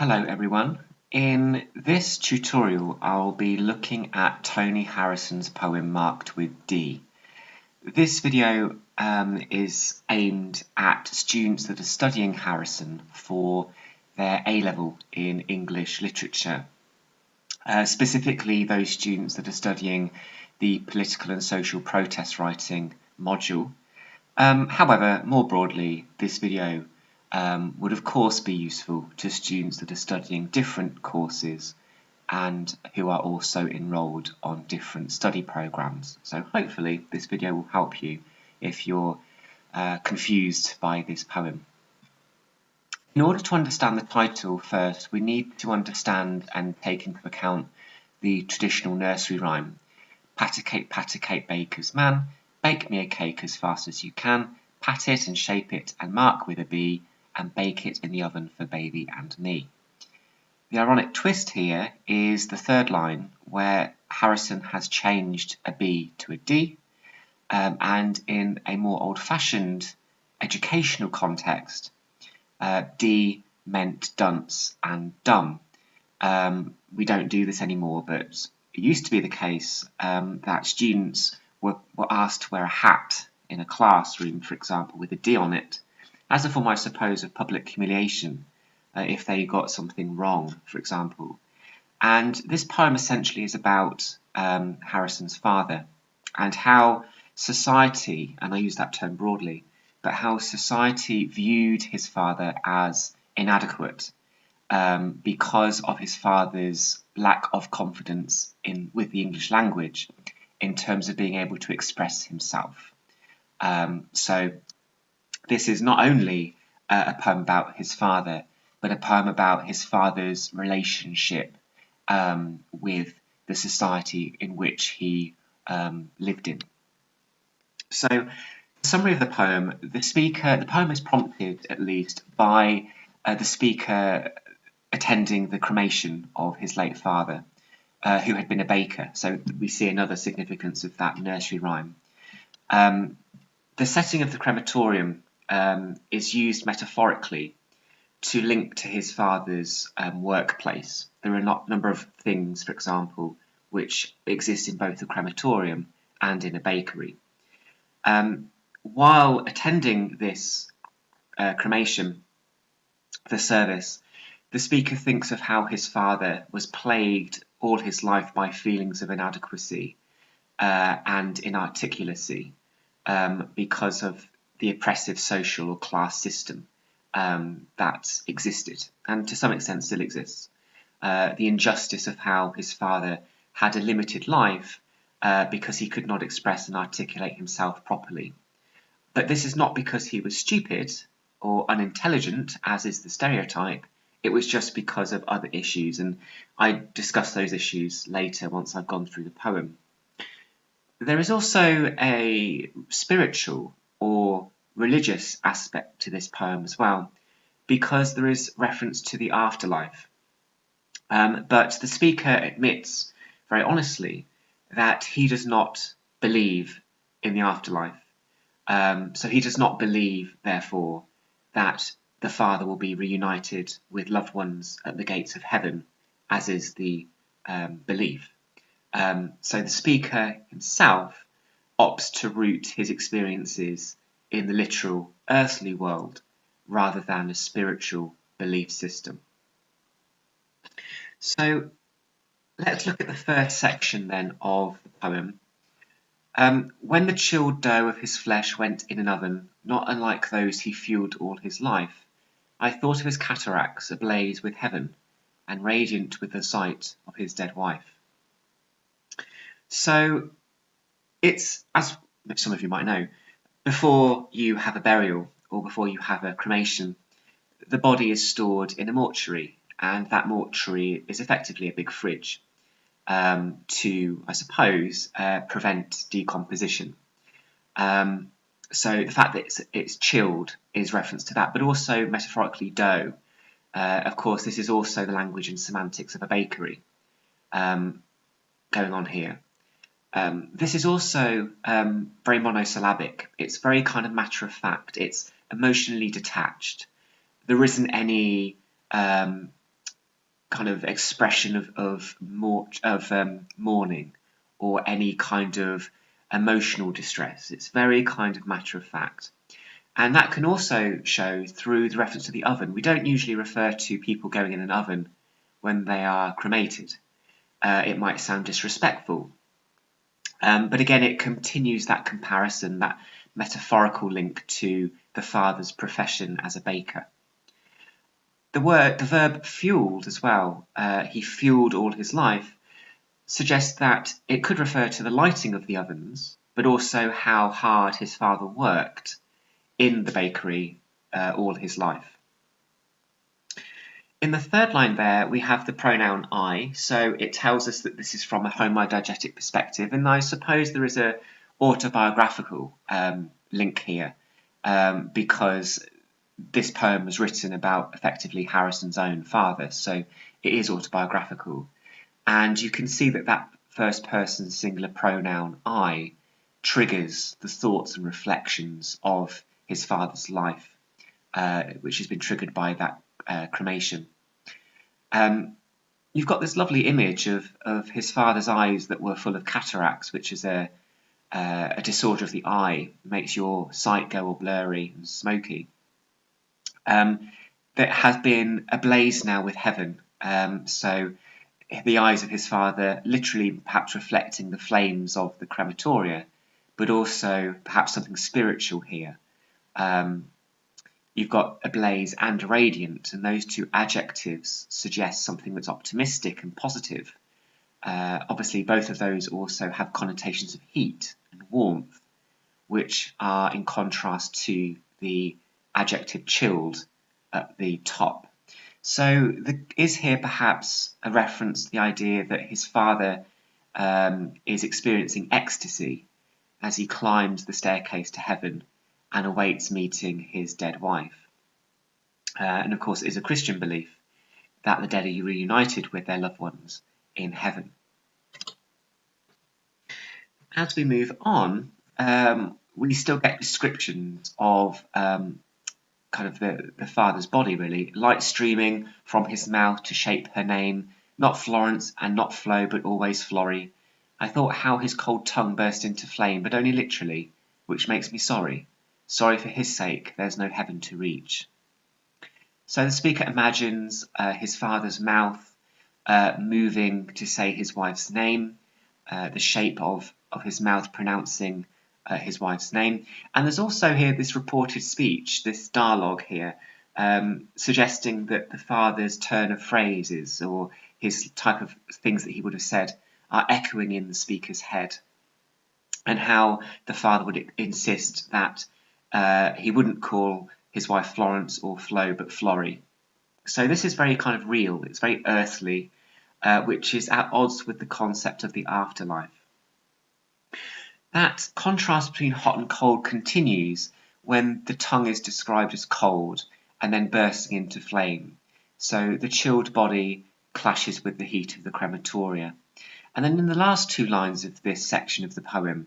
Hello everyone. In this tutorial I'll be looking at Tony Harrison's poem marked with D. This video is aimed at students that are studying Harrison for their A-level in English literature, specifically those students that are studying the political and social protest writing module. However, more broadly, this video would of course be useful to students that are studying different courses and who are also enrolled on different study programs. So hopefully this video will help you if you're confused by this poem. In order to understand the title first, we need to understand and take into account the traditional nursery rhyme. Pat a cake baker's man, bake me a cake as fast as you can, pat it and shape it and mark with a B, and bake it in the oven for baby and me. The ironic twist here is the third line, where Harrison has changed a B to a D, and in a more old-fashioned educational context, D meant dunce and dumb. We don't do this anymore, but it used to be the case that students were asked to wear a hat in a classroom, for example, with a D on it, as a form, I suppose, of public humiliation if they got something wrong, for example. And this poem essentially is about Harrison's father and how society, and I use that term broadly, but how society viewed his father as inadequate because of his father's lack of confidence with the English language in terms of being able to express himself. So this is not only a poem about his father, but a poem about his father's relationship with the society in which he lived in. So, summary of the poem: the poem is prompted at least by the speaker attending the cremation of his late father, who had been a baker. So we see another significance of that nursery rhyme. The setting of the crematorium is used metaphorically to link to his father's workplace. There are a number of things, for example, which exist in both the crematorium and in a bakery. While attending this cremation, the service, the speaker thinks of how his father was plagued all his life by feelings of inadequacy and inarticulacy because of the oppressive social or class system that existed, and to some extent still exists. The injustice of how his father had a limited life because he could not express and articulate himself properly. But this is not because he was stupid or unintelligent, as is the stereotype. It was just because of other issues, and I discuss those issues later once I've gone through the poem. There is also a spiritual or religious aspect to this poem as well, because there is reference to the afterlife. But the speaker admits very honestly that he does not believe in the afterlife. So he does not believe, therefore, that the father will be reunited with loved ones at the gates of heaven, as is the belief. So the speaker himself opts to root his experiences in the literal earthly world rather than a spiritual belief system. So let's look at the first section then of the poem. When the chilled dough of his flesh went in an oven, not unlike those he fueled all his life, I thought of his cataracts ablaze with heaven, and radiant with the sight of his dead wife. So it's, as some of you might know, before you have a burial or before you have a cremation, the body is stored in a mortuary, and that mortuary is effectively a big fridge. To, I suppose, prevent decomposition. So the fact that it's chilled is reference to that, but also metaphorically dough. Of course, this is also the language and semantics of a bakery going on here. This is also very monosyllabic. It's very kind of matter of fact. It's emotionally detached. There isn't any kind of expression of mourning or any kind of emotional distress. It's very kind of matter of fact. And that can also show through the reference to the oven. We don't usually refer to people going in an oven when they are cremated. It might sound disrespectful. But again, it continues that comparison, that metaphorical link to the father's profession as a baker. The verb fueled as well, he fueled all his life, suggests that it could refer to the lighting of the ovens, but also how hard his father worked in the bakery all his life. In the third line there, we have the pronoun I, so it tells us that this is from a homodiegetic perspective, and I suppose there is a autobiographical link here, because this poem was written about effectively Harrison's own father, so it is autobiographical. And you can see that that first person singular pronoun I triggers the thoughts and reflections of his father's life, which has been triggered by that cremation. You've got this lovely image of his father's eyes that were full of cataracts, which is a disorder of the eye, makes your sight go all blurry and smoky. That has been ablaze now with heaven. So the eyes of his father literally perhaps reflecting the flames of the crematoria, but also perhaps something spiritual here. You've got ablaze and radiant, and those two adjectives suggest something that's optimistic and positive. Obviously, both of those also have connotations of heat and warmth, which are in contrast to the adjective chilled at the top. So is here perhaps a reference to the idea that his father is experiencing ecstasy as he climbs the staircase to heaven and awaits meeting his dead wife. And of course, it is a Christian belief that the dead are reunited with their loved ones in heaven. As we move on, we still get descriptions of kind of the father's body, really. Light streaming from his mouth to shape her name, not Florence and not Flo, but always Florrie. I thought how his cold tongue burst into flame, but only literally, which makes me sorry. Sorry for his sake, there's no heaven to reach. So the speaker imagines his father's mouth moving to say his wife's name, the shape of his mouth pronouncing his wife's name. And there's also here this reported speech, this dialogue here, suggesting that the father's turn of phrases or his type of things that he would have said are echoing in the speaker's head, and how the father would insist that he wouldn't call his wife Florence or Flo, but Florrie. So this is very kind of real, it's very earthly, which is at odds with the concept of the afterlife. That contrast between hot and cold continues when the tongue is described as cold and then bursting into flame. So the chilled body clashes with the heat of the crematoria. And then in the last two lines of this section of the poem,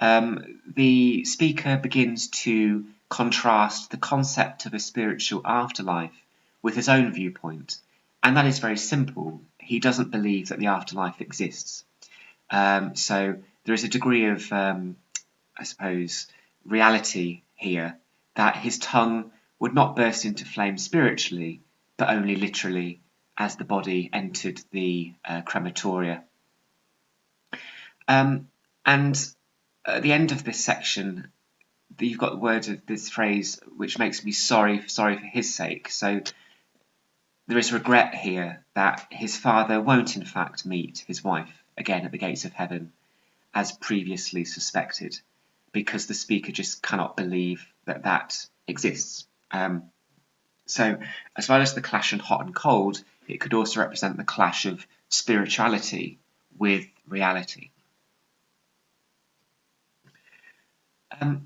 the speaker begins to contrast the concept of a spiritual afterlife with his own viewpoint. And that is very simple. He doesn't believe that the afterlife exists. So there is a degree of, I suppose, reality here that his tongue would not burst into flame spiritually, but only literally as the body entered the crematoria. And at the end of this section, you've got the words of this phrase, which makes me sorry for his sake. So there is regret here that his father won't in fact meet his wife again at the gates of heaven, as previously suspected, because the speaker just cannot believe that that exists. So as well as the clash in hot and cold, it could also represent the clash of spirituality with reality.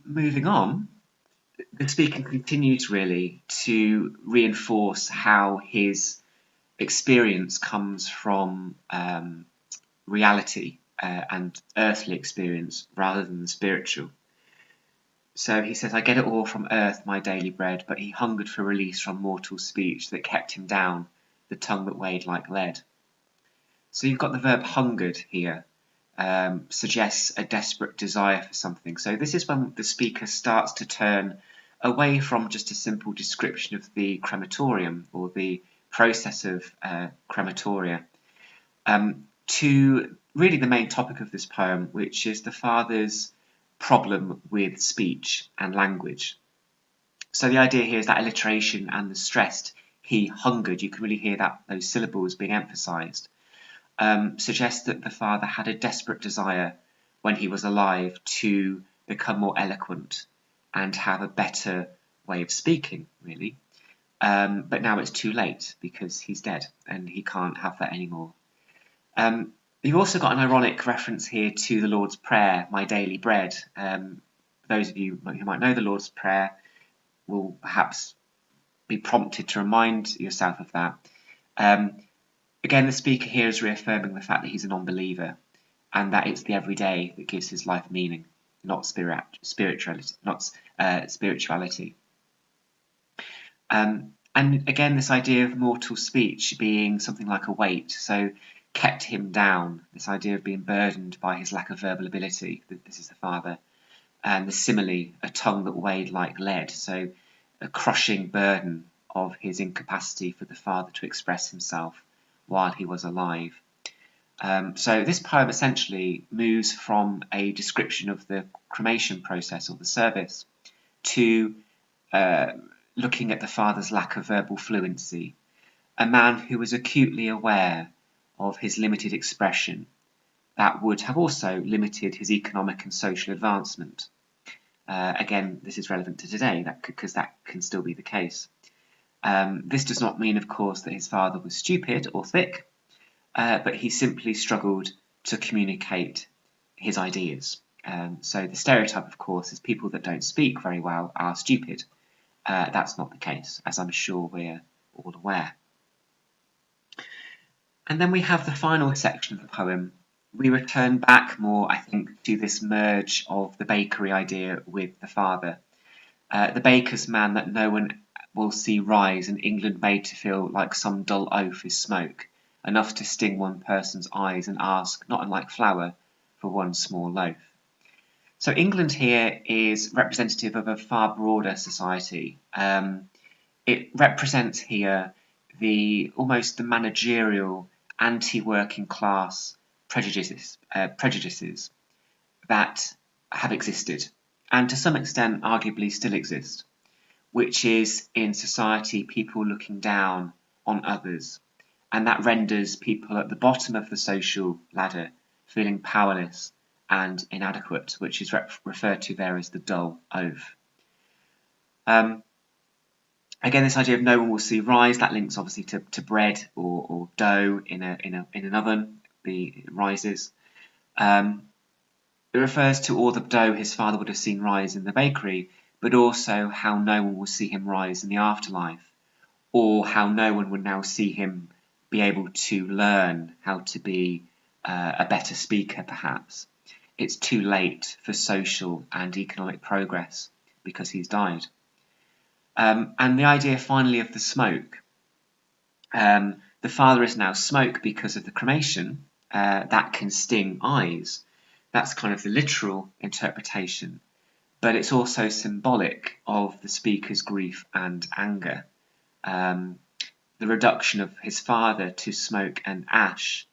Moving on, the speaker continues really to reinforce how his experience comes from reality and earthly experience rather than the spiritual. So he says, I get it all from earth, my daily bread, but he hungered for release from mortal speech that kept him down, the tongue that weighed like lead. So you've got the verb hungered here, suggests a desperate desire for something. So this is when the speaker starts to turn away from just a simple description of the crematorium or the process of crematoria, to really the main topic of this poem, which is the father's problem with speech and language. So the idea here is that alliteration and the stressed he hungered, you can really hear that those syllables being emphasised, suggests that the father had a desperate desire when he was alive to become more eloquent and have a better way of speaking, really. But now it's too late because he's dead and he can't have that anymore. You've also got an ironic reference here to the Lord's Prayer, my daily bread. Those of you who might know the Lord's Prayer will perhaps be prompted to remind yourself of that. Again, the speaker here is reaffirming the fact that he's a non-believer and that it's the everyday that gives his life meaning, not spirituality. And again, this idea of mortal speech being something like a weight, so kept him down, this idea of being burdened by his lack of verbal ability. This is the father. And the simile, a tongue that weighed like lead, so a crushing burden of his incapacity for the father to express himself while he was alive. So this poem essentially moves from a description of the cremation process or the service to looking at the father's lack of verbal fluency, a man who was acutely aware of his limited expression that would have also limited his economic and social advancement. Again, this is relevant to today because that can still be the case. This does not mean, of course, that his father was stupid or thick, but he simply struggled to communicate his ideas. So the stereotype, of course, is people that don't speak very well are stupid. That's not the case, as I'm sure we're all aware. And then we have the final section of the poem. We return back more, I think, to this merge of the bakery idea with the father. The baker's man that no one will see rise in England made to feel like some dull oaf is smoke, enough to sting one person's eyes and ask, not unlike flour, for one small loaf. So England here is representative of a far broader society. It represents here almost the managerial anti-working class prejudices that have existed and to some extent arguably still exist, which is in society people looking down on others, and that renders people at the bottom of the social ladder feeling powerless and inadequate, which is referred to there as the dull oaf. Again, this idea of no one will see rise, that links obviously to bread or dough in an oven, it rises. It refers to all the dough his father would have seen rise in the bakery, but also how no one will see him rise in the afterlife, or how no one would now see him be able to learn how to be a better speaker, perhaps. It's too late for social and economic progress because he's died. And the idea finally of the smoke. The father is now smoke because of the cremation. That can sting eyes. That's kind of the literal interpretation. But it's also symbolic of the speaker's grief and anger. The reduction of his father to smoke and ash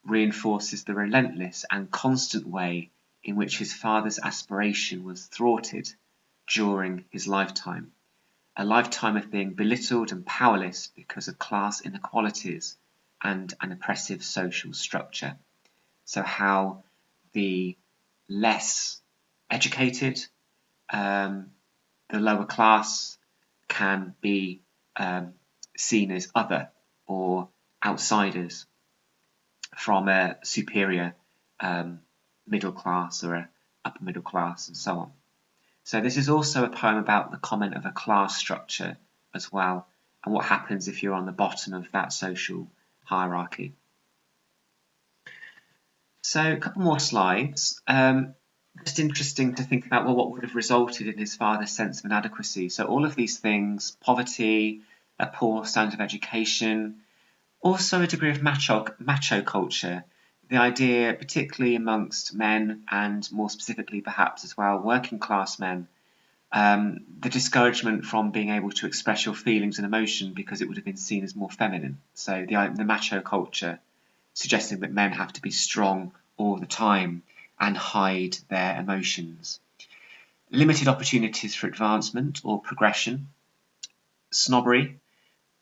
reinforces the relentless and constant way in which his father's aspiration was thwarted during his lifetime. A lifetime of being belittled and powerless because of class inequalities and an oppressive social structure. So how the less educated, the lower class, can be seen as other or outsiders from a superior middle class or a upper middle class and so on. So this is also a poem about the comment of a class structure as well, and what happens if you're on the bottom of that social hierarchy. So a couple more slides. Just interesting to think about, well, what would have resulted in his father's sense of inadequacy. So all of these things, poverty, a poor standard of education, Also a degree of macho culture, the idea, particularly amongst men and more specifically perhaps as well working class men, the discouragement from being able to express your feelings and emotion because it would have been seen as more feminine. So the macho culture suggesting that men have to be strong all the time and hide their emotions. Limited opportunities for advancement or progression. Snobbery,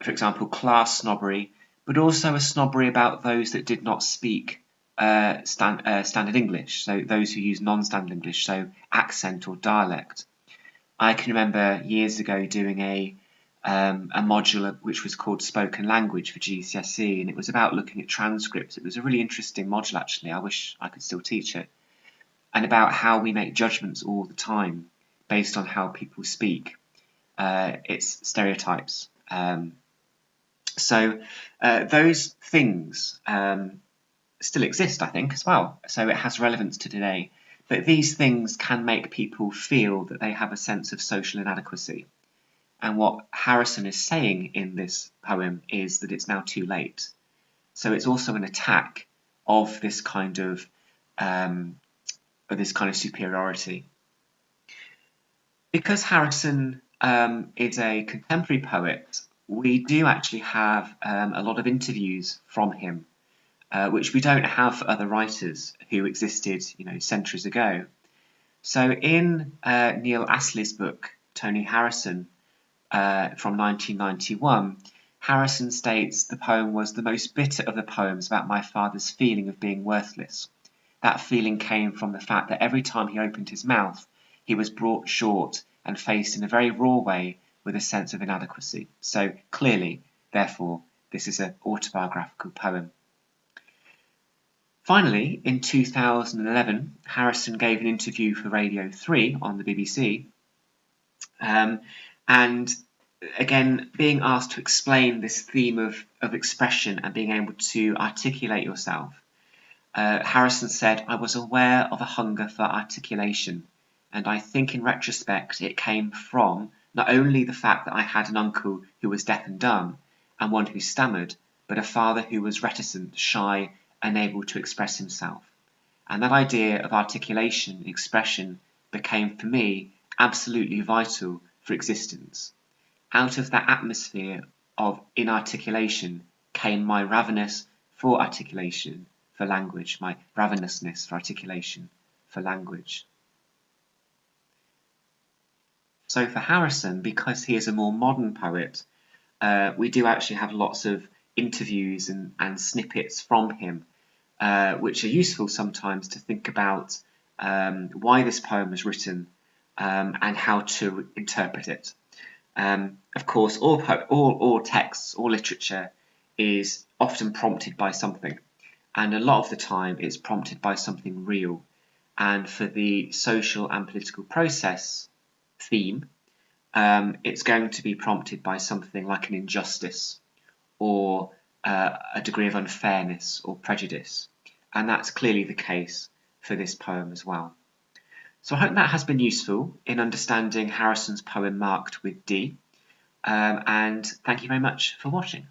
for example, class snobbery, but also a snobbery about those that did not speak standard English, so those who use non-standard English, so accent or dialect. I can remember years ago doing a module which was called Spoken Language for GCSE, and it was about looking at transcripts. It was a really interesting module, actually. I wish I could still teach it, and about how we make judgments all the time based on how people speak. It's stereotypes. So those things still exist, I think, as well. So it has relevance to today. But these things can make people feel that they have a sense of social inadequacy. And what Harrison is saying in this poem is that it's now too late. So it's also an attack of this kind of superiority. Because Harrison is a contemporary poet, we do actually have a lot of interviews from him, which we don't have for other writers who existed, centuries ago. So in Neil Astley's book, Tony Harrison, from 1991, Harrison states the poem was the most bitter of the poems about my father's feeling of being worthless. That feeling came from the fact that every time he opened his mouth, he was brought short and faced in a very raw way with a sense of inadequacy. So clearly, therefore, this is an autobiographical poem. Finally, in 2011, Harrison gave an interview for Radio 3 on the BBC, and again, being asked to explain this theme of expression and being able to articulate yourself. Harrison said, "I was aware of a hunger for articulation, and I think in retrospect it came from not only the fact that I had an uncle who was deaf and dumb, and one who stammered, but a father who was reticent, shy, unable to express himself. And that idea of articulation, expression, became for me absolutely vital for existence. Out of that atmosphere of inarticulation came my ravenous for articulation, for language, my ravenousness for articulation, for language." So for Harrison, because he is a more modern poet, we do actually have lots of interviews and snippets from him, which are useful sometimes to think about why this poem was written and how to interpret it. Of course, all texts, all literature is often prompted by something, and a lot of the time it's prompted by something real. And for the social and political process theme, it's going to be prompted by something like an injustice or a degree of unfairness or prejudice. And that's clearly the case for this poem as well. So I hope that has been useful in understanding Harrison's poem marked with D. And thank you very much for watching.